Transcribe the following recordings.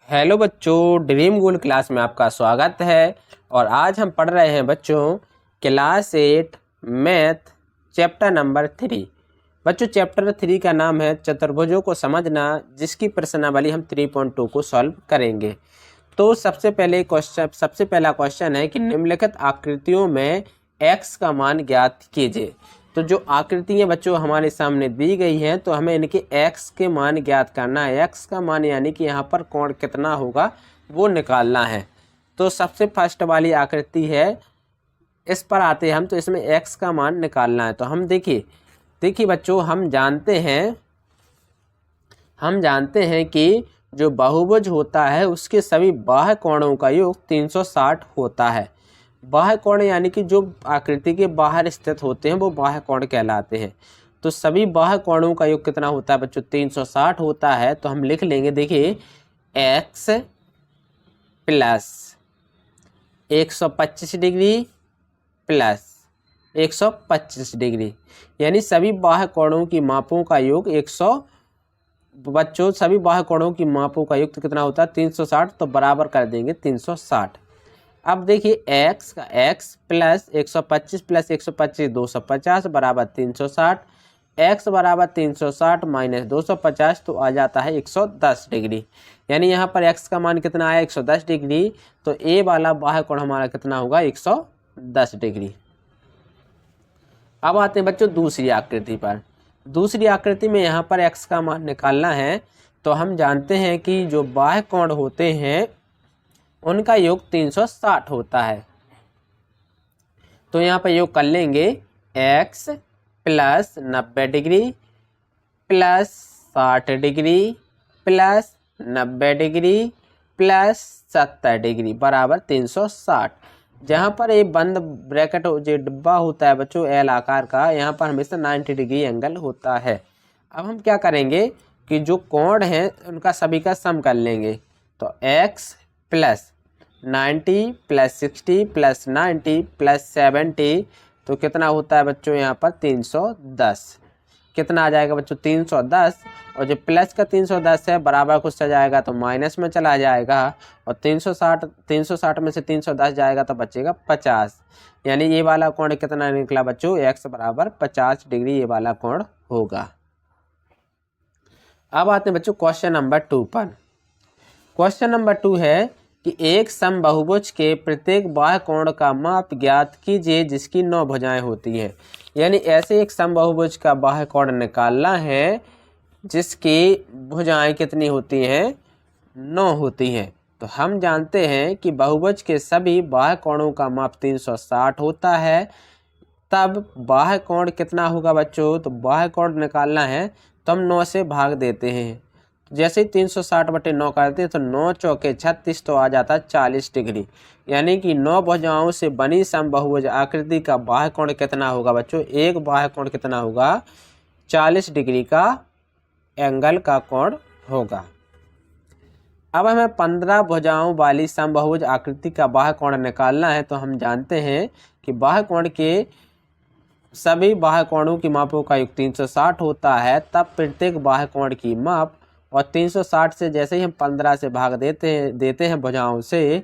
Hello बच्चों, dream गोल class में आपका स्वागत है। और आज हम पढ़ रहे हैं बच्चों क्लास 8 मैथ चैप्टर नंबर 3। बच्चों चैप्टर 3 का नाम है चतुर्भुजों को समझना, जिसकी प्रश्नावली हम 3.2 को सॉल्व करेंगे। तो सबसे पहला क्वेश्चन है कि निम्नलिखित आकृतियों में x का मान ज्ञात कीजिए। तो जो आकृतियाँ बच्चों हमारे सामने दी गई हैं, तो हमें इनके x के मान ज्ञात करना है। x का मान यानी कि यहाँ पर कोण कितना होगा वो निकालना है। तो सबसे फर्स्ट वाली आकृति है, इस पर आते हैं हम। तो इसमें x का मान निकालना है। तो हम देखिए बच्चों, हम जानते हैं कि जो बहुभुज होता है उसके सभी बाह्य कोणों का योग 360 होता है। बाह्य कोण यानी कि जो आकृति के बाहर स्थित होते हैं वो बाह्य कोण कहलाते हैं। तो सभी बाह्य कोणों का योग कितना होता है बच्चों? 360 होता है। तो हम लिख लेंगे, देखिए x plus 125 degree plus 125 degree, यानी सभी बाह्य कोणों की मापों का योग सभी बाह्य कोणों की मापों का योग कितना होता है? 360। तो बराबर कर देंगे 360। अब देखिए x का x प्लस 125 प्लस 125 250 बराबर 360। x बराबर 360 माइनस 250 तो आ जाता है 110 डिग्री। यानी यहाँ पर x का मान कितना आया? 110 डिग्री। तो a वाला बाह्य कोण हमारा कितना होगा? 110 डिग्री। अब आते हैं बच्चों दूसरी आकृति पर। दूसरी आकृति में यहाँ पर x का मान निकालना है। तो हम जानते हैं कि जो बाह्य कोण होते हैं उनका योग 360 होता है। तो यहाँ पर योग कर लेंगे x plus 90 degree plus 60 degree plus 90 degree plus 70 degree बराबर 360। जहाँ पर ये बंद ब्रैकेट जो डिब्बा होता है बच्चों एल आकार का, यहाँ पर हमेशा 90 डिग्री एंगल होता है। अब हम क्या करेंगे कि जो कोण हैं उनका सभी का सम कर लेंगे। तो x plus 90 plus 60 plus 90 plus 70 तो कितना होता है बच्चों? यहाँ पर 310। कितना आ जाएगा बच्चों? 310। और जो प्लस का 310 है बराबर कुछ आ जाएगा तो माइनस में चला जाएगा। और 360 में से 310 जाएगा तो बचेगा 50। यानी ये वाला कोण कितना निकला बच्चों? x बराबर 50 डिग्री ये वाला कोण होगा। अब आते हैं बच्चों क्वेश्चन नंबर 2 पर। क्वेश्चन नंबर 2 है कि एक समबाहुभुज के प्रत्येक बाह्य कोण का माप ज्ञात कीजिए जिसकी 9 भुजाएं होती हैं। यानी ऐसे एक समबाहुभुज का बाह्य कोण निकालना है जिसकी भुजाएं कितनी होती हैं? 9 होती हैं। तो हम जानते हैं कि बहुभुज के सभी बाह्य कोणों का माप 360 होता है। तब बाह्य कोण कितना होगा बच्चों? तो बाह्य कोण निकालना है तो हम 9 से भाग देते हैं। जैसे ही 360/9 करते हैं तो 9 चौके 36 तो आ जाता है 40 डिग्री। यानी कि 9 भुजाओं से बनी समबाहुभुज आकृति का बाह्य कोण कितना होगा बच्चों? एक बाह्य कोण कितना होगा? 40 डिग्री का एंगल का कोण होगा। अब हमें 15 भुजाओं वाली समबाहुभुज आकृति का बाह्य कोण निकालना है। तो हम जानते हैं कि बाह्य कोण के सभी बाह्य कोणों की मापों का योग 360 होता है। तब प्रत्येक बाह्य कोण की माप, और 360 से जैसे ही हम 15 से भाग देते हैं भुजाओं से,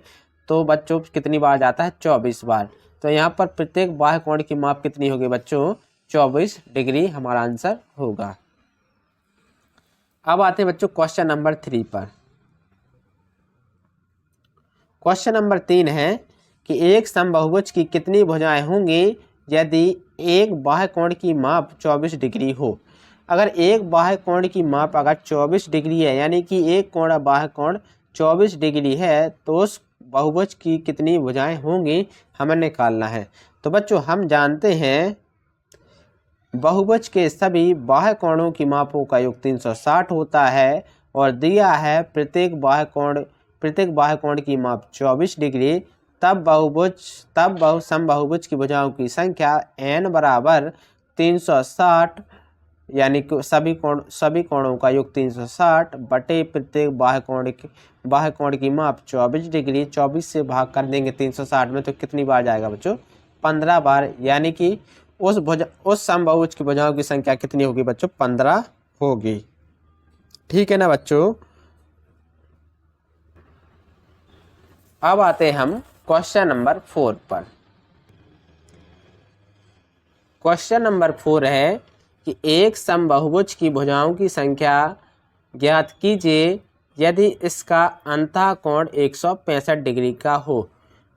तो बच्चों कितनी बार जाता है? 24 बार। तो यहाँ पर प्रत्येक बाह्य कोण की माप कितनी होगी बच्चों? 24 डिग्री हमारा आंसर होगा। अब आते हैं बच्चों क्वेश्चन नंबर 3 पर। क्वेश्चन नंबर 3 है कि एक समबाहुभुज की कितनी भुजाएं होंगी यदि एक बाह्य कोण की माप 24 डिग्री हो। अगर एक बाह्य कोण की माप अगर 24 डिग्री है, यानी कि एक कोण बाह्य कोण 24 डिग्री है, तो उस बहुभुज की कितनी भुजाएं होंगी हमें निकालना है। तो बच्चों हम जानते हैं बहुभुज के सभी बाह्य कोणों की मापों का योग 360 होता है। और दिया है प्रत्येक बाह्य कोण की माप 24 डिग्री। तब समबाहुभुज की भुजाओं की संख्या n बराबर 360, यानी कि सभी कोणों का योग 360 बटे प्रत्येक बाह्य कोण की माप 24 डिग्री। 24 से भाग कर देंगे 360 में तो कितनी बार जाएगा बच्चों? 15 बार। यानी कि उस समबाहुभुज की भुजाओं की संख्या कितनी होगी बच्चों? 15 होगी। ठीक है ना बच्चों? अब आते हम क्वेश्चन नंबर 4 पर। क्वेश्चन नंबर 4 है कि एक समबाहुभुज की भुजाओं की संख्या ज्ञात कीजिए यदि इसका अंतः कोण 165 डिग्री का हो।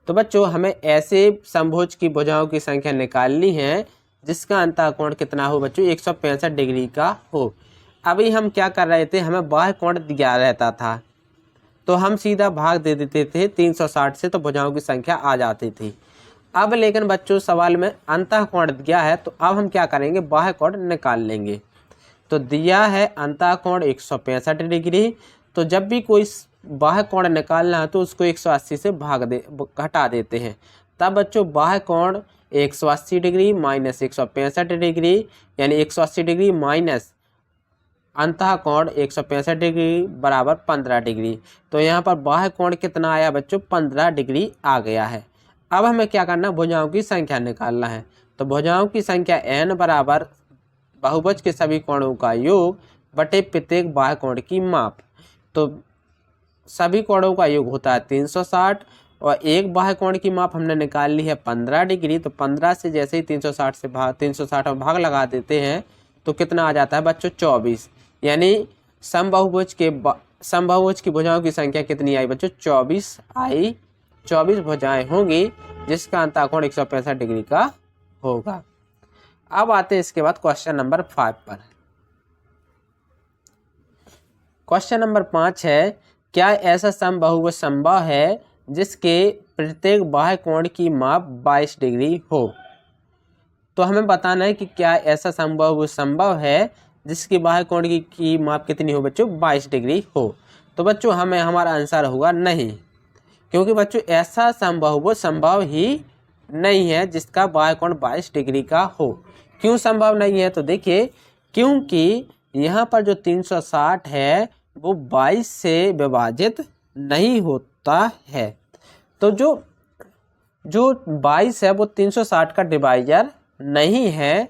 तो बच्चों हमें ऐसे समभुज की भुजाओं की संख्या निकालनी है जिसका अंतः कोण कितना हो बच्चों, 165 डिग्री का हो। अभी हम क्या कर रहे थे, हमें बाह्य कोण दिया रहता था तो हम सीधा भाग दे देते थे 360 से, तो भुजाओं की संख्या आ जाती थी। अब लेकिन बच्चों सवाल में अंतः कोण दिया है तो अब हम क्या करेंगे, बाह्य कोण निकाल लेंगे। तो दिया है अंतः कोण 165 डिग्री, तो जब भी कोई बाह्य कोण निकालना है तो उसको 180 से घटा देते हैं। तब बच्चों बाह्य कोण 180 डिग्री माइनस 165 डिग्री, यानी 180 डिग्री माइनस अंतः कोण 165 डिग्री बराबर 15 डिग्री। तो यहाँ पर बाह्य कोण कितना आया बच्चों, 15 डिग्री आ गया है। अब हमें क्या करना, भुजाओं की संख्या निकालना है। तो भुजाओं की संख्या n बराबर बहुभुज के सभी कोणों का योग बटे प्रत्येक बाह्य कोण की माप। तो सभी कोणों का योग होता है 360 और एक बाह्य कोण की माप हमने निकाल ली है 15 डिग्री। तो 15 से जैसे ही 360 में भाग लगा देते हैं तो कितना आ जाता है बच्चों, 24। यानी समबाहुभुज की भुजाओं की संख्या कितनी आई बच्चों, 24 आई। 24 भुजाएं होंगी जिसका अंतः कोण 165 डिग्री का होगा। अब आते हैं इसके बाद क्वेश्चन नंबर 5 पर। क्वेश्चन नंबर 5 है, क्या ऐसा समबाहुभुज संभव है जिसके प्रत्येक बाह्य कोण की माप 22 डिग्री हो। तो हमें बताना है कि क्या ऐसा समबाहुभुज संभव है जिसकी बाह्य कोण की माप कितनी हो बच्चों, 22 डिग्री हो। तो बच्चों हमें हमारा आंसर होगा नहीं, क्योंकि बच्चों ऐसा समबाहुभुज संभव ही नहीं है जिसका बाह्य कोण 22 डिग्री का हो। क्यों संभव नहीं है, तो देखिए क्योंकि यहाँ पर जो 360 है वो 22 से विभाजित नहीं होता है। तो जो 22 है वो 360 का डिवाइजर नहीं है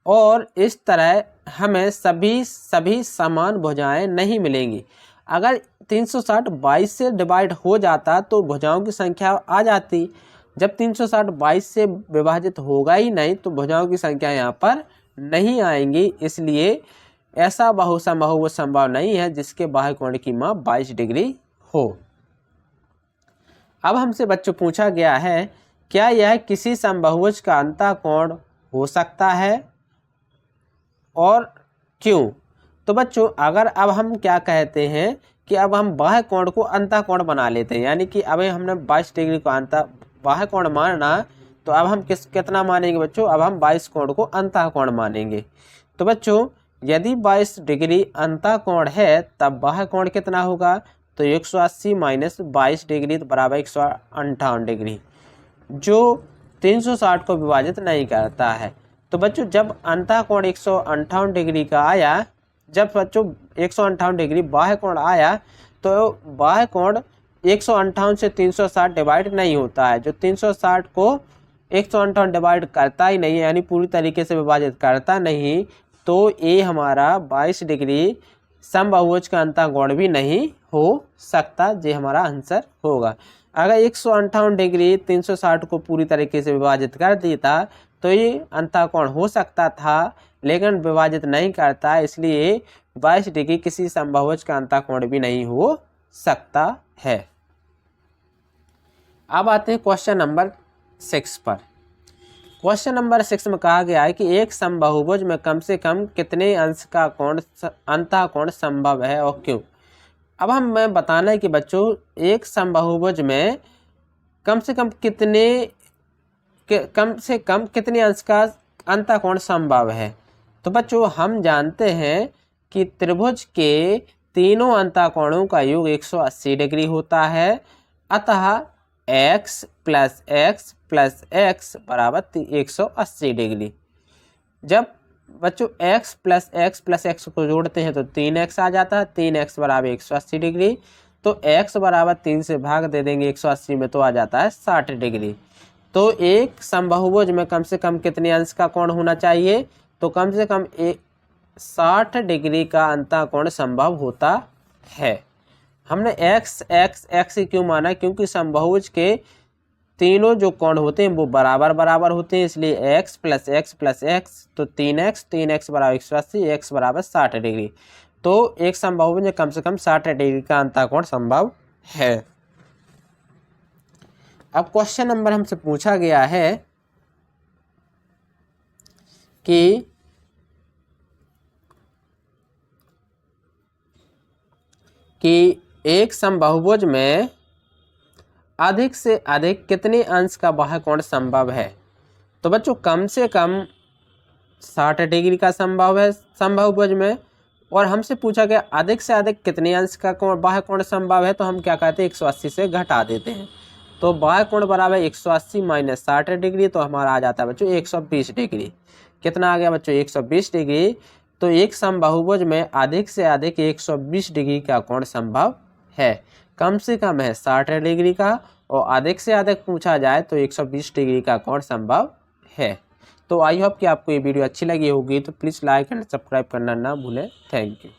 और इस तरह हमें सभी समान भुजाएं नहीं मिलेंगी। अगर 360 22 से डिवाइड हो जाता तो भुजाओं की संख्या आ जाती। जब 360 22 से विभाजित होगा ही नहीं तो भुजाओं की संख्या यहाँ पर नहीं आएंगी। इसलिए ऐसा समबाहुभुज संभव नहीं है जिसके बाह्य कोण की माप 22 डिग्री हो। अब हमसे बच्चों पूछा गया है, क्या यह किसी समबाहुभुज का अंतः कोण हो सकता है और क्यों। तो बच्चों अगर अब हम क्या कहते हैं कि अब हम बाह्य कोण को अंतः कोण बना लेते हैं, यानी कि अब हमने 22 डिग्री को अंतः बाह्य कोण माना, तो अब हम कितना मानेंगे बच्चों, अब हम 22 कोण को अंतः कोण मानेंगे। तो बच्चों यदि 22 डिग्री अंतः कोण है तब बाह्य कोण कितना होगा, तो 180 माइनस 22 डिग्री तो बराबर 158 डिग्री, जो 360 को विभाजित नहीं करता है। तो बच्चों जब अंतः कोण 158 डिग्री का आया, जब बच्चों 158 डिग्री बाह्य कोण आया तो बाह्य कोण 158 से 360 डिवाइड नहीं होता है। जो 360 को 158 डिवाइड करता ही नहीं है, यानी पूरी तरीके से विभाजित करता नहीं, तो ये हमारा 22 डिग्री समबाहुभुज का अंतः कोण भी नहीं हो सकता। ये हमारा आंसर होगा। अगर 158 डिग्री 360 को पूरी तरीके से विभाजित कर देता तो ये अंतः कोण हो सकता था, लेकिन विभाजित नहीं करता, इसलिए 22 डिग्री किसी समबाहुभुज का अंतः कोण भी नहीं हो सकता है। अब आते हैं क्वेश्चन नंबर 6 पर। क्वेश्चन नंबर 6 में कहा गया है कि एक समबाहुभुज में कम से कम कितने अंश का कोण अंतः कोण संभव है और क्यों। अब हमें बताना है कि बच्चों एक समबाहुभुज में कम से कम कितने अंश का अंतः कोण संभव है। तो बच्चों हम जानते हैं कि त्रिभुज के तीनों अंतः कोणों का योग 180 डिग्री होता है। अतः x plus x plus x बराबर 180 डिग्री। जब बच्चों x प्लस एक्स को जोड़ते हैं तो 3x आ जाता है, 3x बराबर 180 डिग्री। तो x बराबर 3 से भाग दे देंगे 180 में तो आ जाता है 60 डिग्री। तो एक समबाहुभुज में कम से कम कितने अंश का कोण होना चाहिए, तो कम से कम 60 डिग्री का अंतः कोण संभव होता है। हमने एक्स एक्स एक्स ही क्यों माना, क्योंकि समबाहुभुज के तीनों जो कोण होते हैं वो बराबर बराबर होते हैं, इसलिए x plus x plus x, तो 3x बराबर 180, x बराबर 60 डिग्री। तो एक समबाहुभुज में कम से कम 60 डिग्री का अंतःकोण संभव है। अब क्वेश्चन नंबर हमसे पूछा गया है कि एक समबाहुभुज में अधिक से अधिक कितने अंश का बाह्य कोण संभव है। तो बच्चों कम से कम 60 डिग्री का संभव है समबाहुभुज में, और हमसे पूछा गया अधिक से अधिक कितने अंश का कोण बाह्य कोण संभव है, तो हम क्या कहते हैं 180 से घटा देते हैं। तो बाह्य कोण बराबर 180 माइनस 60 डिग्री, तो हमारा आ जाता है बच्चों 120 डिग्री। कितना आ गया बच्चों 120 डिग्री। तो एक समबाहुभुज में अधिक से अधिक 120 डिग्री का कोण संभव है। कम से कम है 60 डिग्री का, और अधिक से अधिक पूछा जाए तो 120 डिग्री का कोण संभव है। तो आई होप कि आपको ये वीडियो अच्छी लगी होगी, तो प्लीज़ लाइक एंड सब्सक्राइब करना ना भूलें। Thank you.